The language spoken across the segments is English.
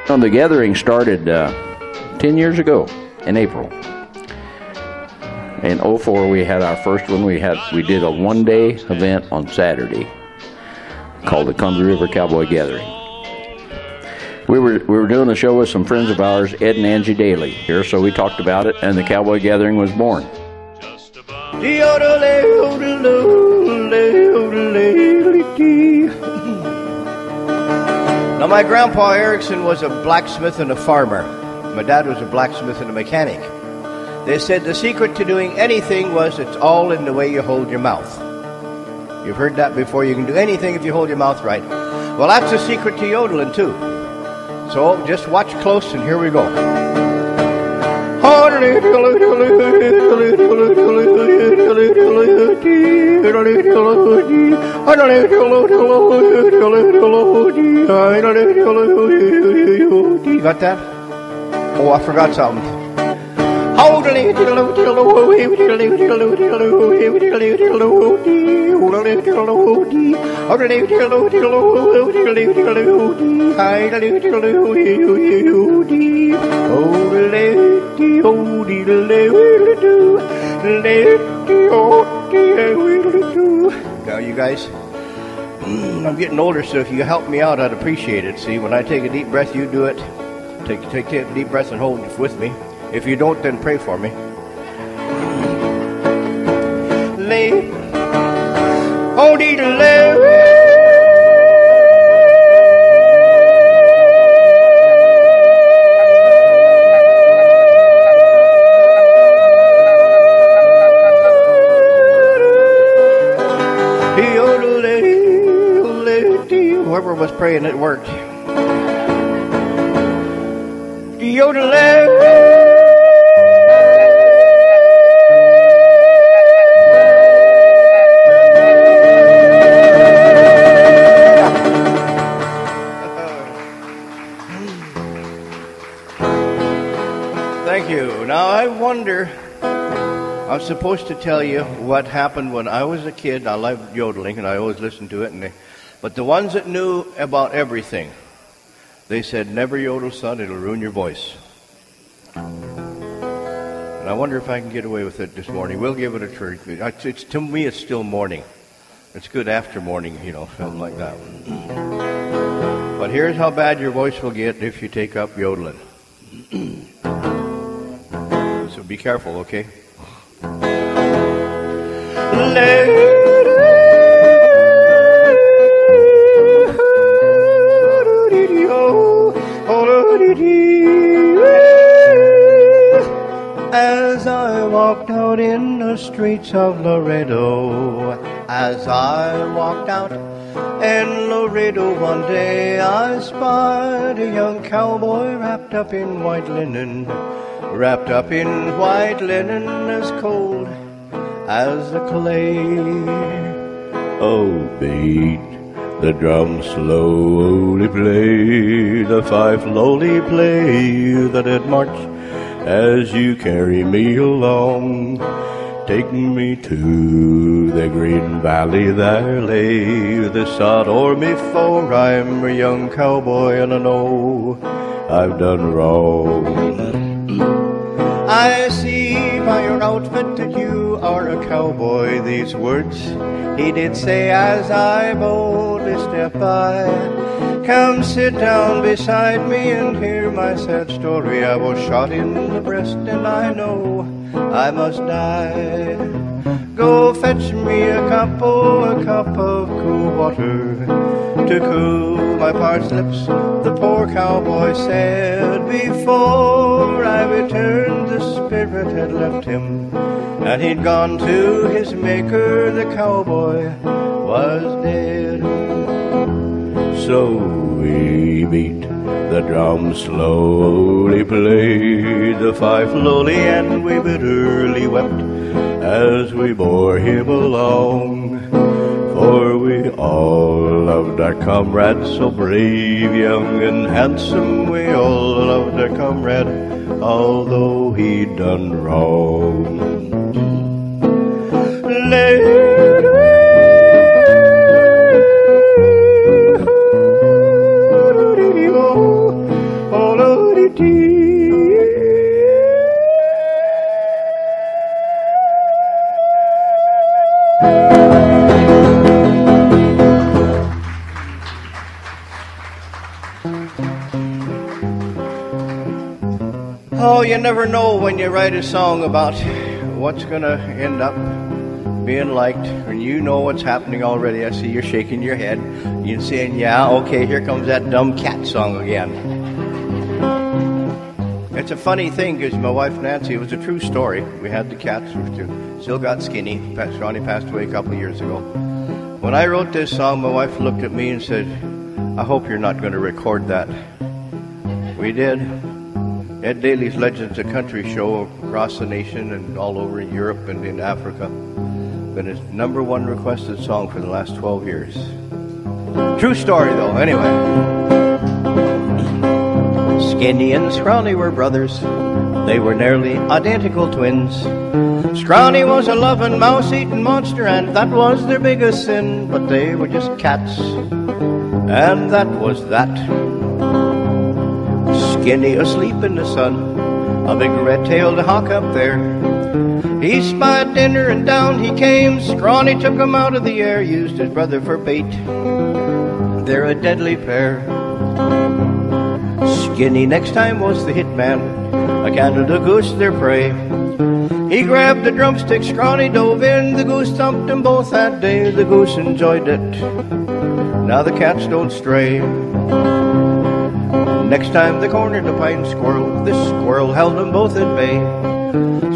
The gathering started 10 years ago in April. In 04 we had our first one. We did a one-day event on Saturday called the Columbia River Cowboy Gathering. We were doing a show with some friends of ours, Ed and Angie Daly here, so we talked about it, and the Cowboy Gathering was born. Now, my grandpa Erickson was a blacksmith and a farmer. My dad was a blacksmith and a mechanic. They said the secret to doing anything was it's all in the way you hold your mouth. You've heard that before. You can do anything if you hold your mouth right. Well, that's the secret to yodeling, too. So just watch close, and here we go. Got that? Oh, I forgot something. Now, you guys, I'm getting older, so if you help me out, I'd appreciate it. See, when I take a deep breath, you do it. Take a deep breath and hold it with me. If you don't, then pray for me. Whoever was praying, it worked. Thank you. Now I wonder, I'm supposed to tell you what happened when I was a kid. I loved yodeling and I always listened to it. But the ones that knew about everything, they said, never yodel, son, it'll ruin your voice. And I wonder if I can get away with it this morning. We'll give it a try. To me, it's still morning. It's good after morning, something like that. But here's how bad your voice will get if you take up yodeling. So be careful, okay? As I walked out in the streets of Laredo, as I walked out in Laredo one day, I spied a young cowboy wrapped up in white linen, as cold as the clay. Oh, beat the drum slowly, play the fife lowly, play the dead march as you carry me along. Take me to the green valley, there lay the sod o'er me, for I'm a young cowboy and I know I've done wrong. I see by your outfit that you are a cowboy. These words he did say as I boldly step by. Come sit down beside me and hear my sad story. I was shot in the breast and I know I must die. Go fetch me a cup of cool water to cool my parched lips, the poor cowboy said. Before I returned, the spirit had left him, and he'd gone to his maker. The cowboy was dead. So we beat the drum slowly, played the fife lowly, and we bitterly wept as we bore him along. For we all loved our comrade, so brave, young and handsome. We all loved our comrade, although he'd done wrong. Oh, you never know when you write a song about what's going to end up being liked, and you know what's happening already. I see you're shaking your head. You're saying, yeah, okay, here comes that dumb cat song again. It's a funny thing because my wife Nancy, it was a true story. We had the cats, still got skinny. Scrrawny passed away a couple of years ago. When I wrote this song, my wife looked at me and said, I hope you're not going to record that. We did. Ed Daly's Legends of Country show across the nation and all over Europe and in Africa. Been his #1 requested song for the last 12 years. True story, though, anyway. Skinny and Scrrawny were brothers. They were nearly identical twins. Scrrawny was a loving, mouse-eating monster, and that was their biggest sin. But they were just cats, and that was that. Skinny asleep in the sun, a big red-tailed hawk up there. He spied dinner and down he came. Scrrawny took him out of the air, used his brother for bait. They're a deadly pair. Skinny next time was the hit man, a Canada goose their prey. He grabbed the drumstick, Scrrawny dove in. The goose thumped them both that day. The goose enjoyed it. Now the cats don't stray. Next time they cornered the pine squirrel. This squirrel held them both at bay.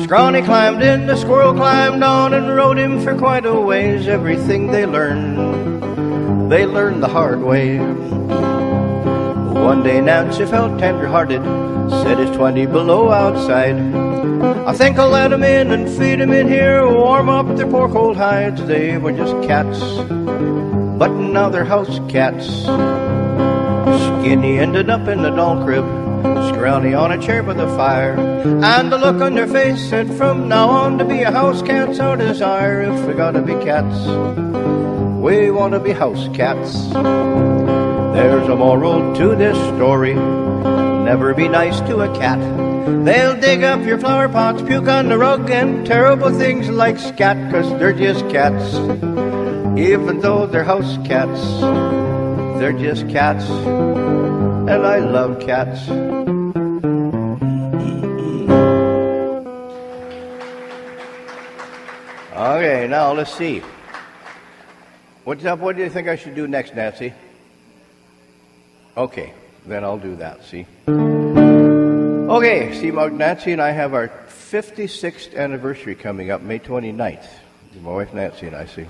Scrrawny climbed in, the squirrel climbed on, and rode him for quite a ways. Everything they learned the hard way. One day Nancy felt tender-hearted, said it's 20 below outside. I think I'll let 'em in and feed 'em in here, warm up their poor cold hides. They were just cats, but now they're house cats. Skinny ended up in the doll crib, Scrrawny on a chair by the fire. And the look on their face said, from now on to be a house cat's our desire. If we gotta be cats, we want to be house cats. There's a moral to this story, never be nice to a cat. They'll dig up your flower pots, puke on the rug, and terrible things like scat, 'cause they're just cats. Even though they're house cats, they're just cats, and I love cats. Okay, now let's see. What's up? What do you think I should do next, Nancy? Okay, then I'll do that, see? Okay, see, Nancy and I have our 56th anniversary coming up, May 29th. My wife Nancy and I, see.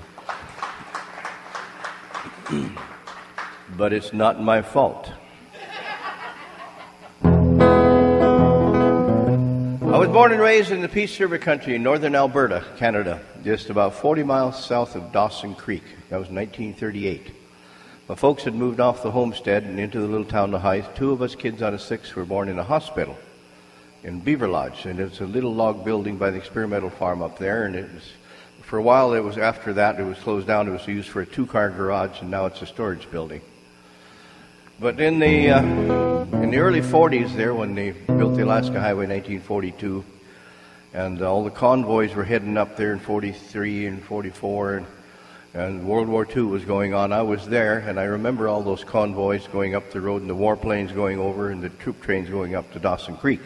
But it's not my fault. I was born and raised in the Peace River country in northern Alberta, Canada, just about 40 miles south of Dawson Creek. That was 1938. My folks had moved off the homestead and into the little town of Hythe. 2 of us kids out of 6 were born in a hospital in Beaver Lodge, and it's a little log building by the experimental farm up there, and it was, for a while, it was after that, it was closed down. It was used for a 2-car garage, and now it's a storage building. But in the early 40s there, when they built the Alaska Highway in 1942, and all the convoys were heading up there in 43 and 44, and World War II was going on, I was there, and I remember all those convoys going up the road and the warplanes going over and the troop trains going up to Dawson Creek.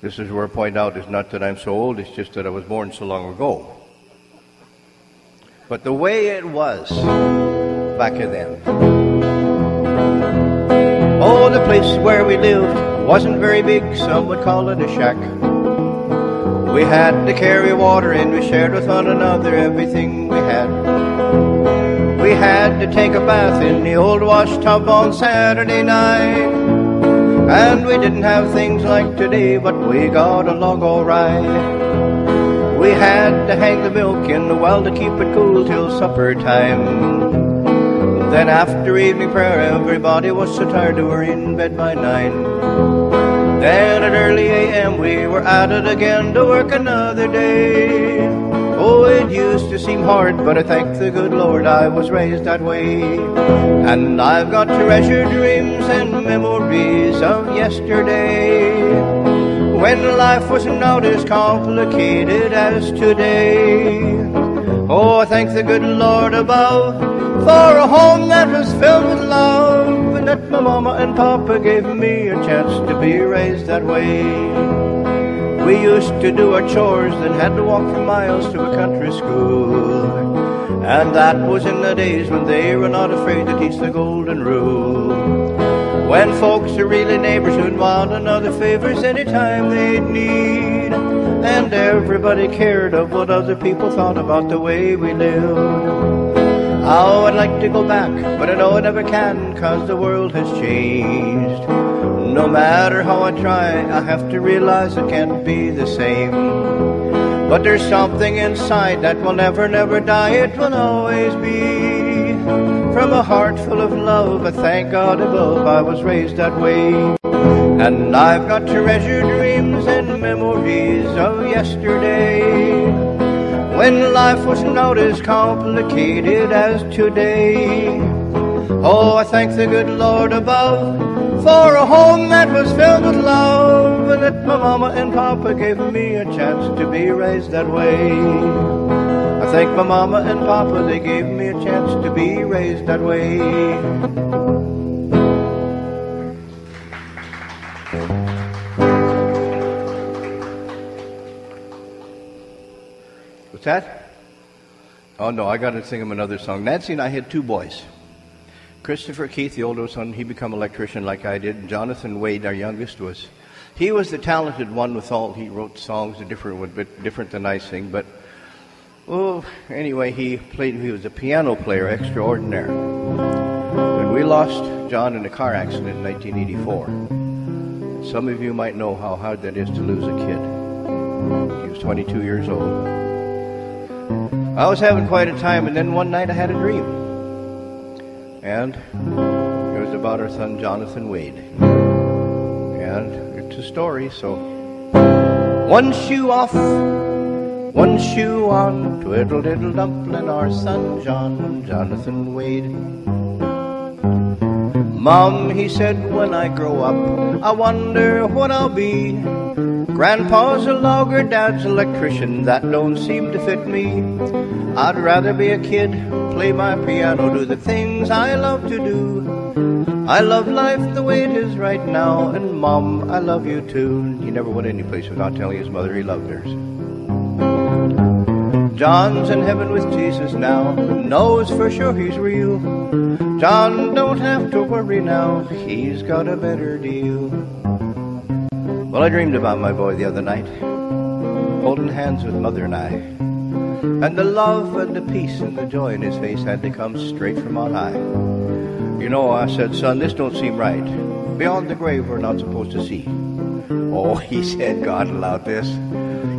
This is where I point out, it's not that I'm so old, it's just that I was born so long ago. But the way it was back then. Oh, the place where we lived wasn't very big, some would call it a shack. We had to carry water and we shared with one another everything we had. We had to take a bath in the old wash tub on Saturday night. And we didn't have things like today, but we got along all right. We had to hang the milk in the well to keep it cool till supper time. Then after evening prayer, everybody was so tired they were in bed by 9. Then at early a.m. we were at it again to work another day. Oh, it used to seem hard, but I thank the good Lord I was raised that way. And I've got treasured dreams and memories of yesterday, when life was not as complicated as today. Oh, I thank the good Lord above for a home that was filled with love, and that my mama and papa gave me a chance to be raised that way. We used to do our chores, then had to walk for miles to a country school. And that was in the days when they were not afraid to teach the golden rule. When folks are really neighbors who'd want another favors anytime they'd need. And everybody cared of what other people thought about the way we lived. Oh, I'd like to go back, but I know I never can, 'cause the world has changed. No matter how I try, I have to realize it can't be the same. But there's something inside that will never, never die. It will always be. From a heart full of love, I thank God above I was raised that way. And I've got treasured dreams and memories of yesterday, when life was not as complicated as today. Oh, I thank the good Lord above for a home that was filled with love, and that my mama and papa gave me a chance to be raised that way. I thank my mama and papa, they gave me a chance to be raised that way. What's that? Oh no, I got to sing him another song. Nancy and I had two boys. Christopher Keith, the older son, he became an electrician like I did. Jonathan Wade, our youngest, he was the talented one with all. He wrote songs a bit different than I sing, but anyway, he was a piano player extraordinaire. When we lost John in a car accident in 1984, some of you might know how hard that is to lose a kid. He was 22 years old. I was having quite a time, and then one night I had a dream. And it was about our son Jonathan Wade. And it's a story, so one shoe off, one shoe on, twiddle diddle dumpling, our son Jonathan Wade. Mom, he said, when I grow up, I wonder what I'll be. Grandpa's a logger, Dad's electrician, that don't seem to fit me. I'd rather be a kid, play my piano, do the things I love to do. I love life the way it is right now, and Mom, I love you too. He never went any place without telling his mother he loved hers. John's in heaven with Jesus now, knows for sure he's real. John don't have to worry now, he's got a better deal. Well, I dreamed about my boy the other night, holding hands with Mother and I. And the love and the peace and the joy in his face had to come straight from on high. You know, I said, son, this don't seem right. Beyond the grave we're not supposed to see. Oh, he said, God allowed this.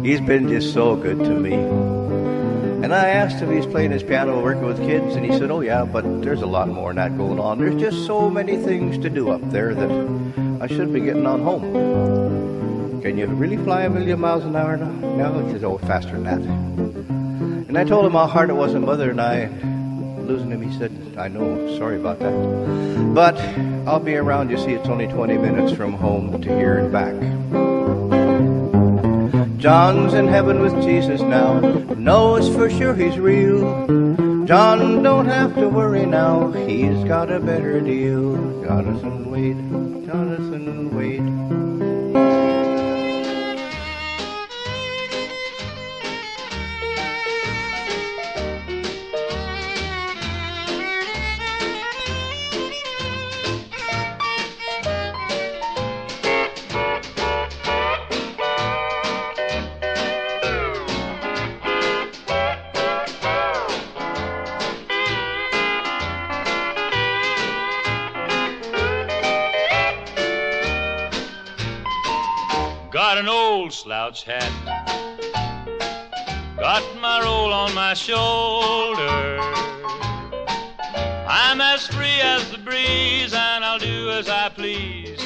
He's been just so good to me. And I asked him, he's playing his piano, working with kids, and he said, oh yeah, but there's a lot more than that going on. There's just so many things to do up there that I should be getting on home. Can you really fly 1,000,000 miles an hour now? No, it's faster than that. And I told him how hard it was on Mother and I. Losing him, he said, I know, sorry about that. But I'll be around. You see, it's only 20 minutes from home to here and back. John's in heaven with Jesus now, knows for sure he's real. John don't have to worry now, he's got a better deal. Jonathan Wade, Jonathan Wade. Got an old slouch hat, got my roll on my shoulder. I'm as free as the breeze, and I'll do as I please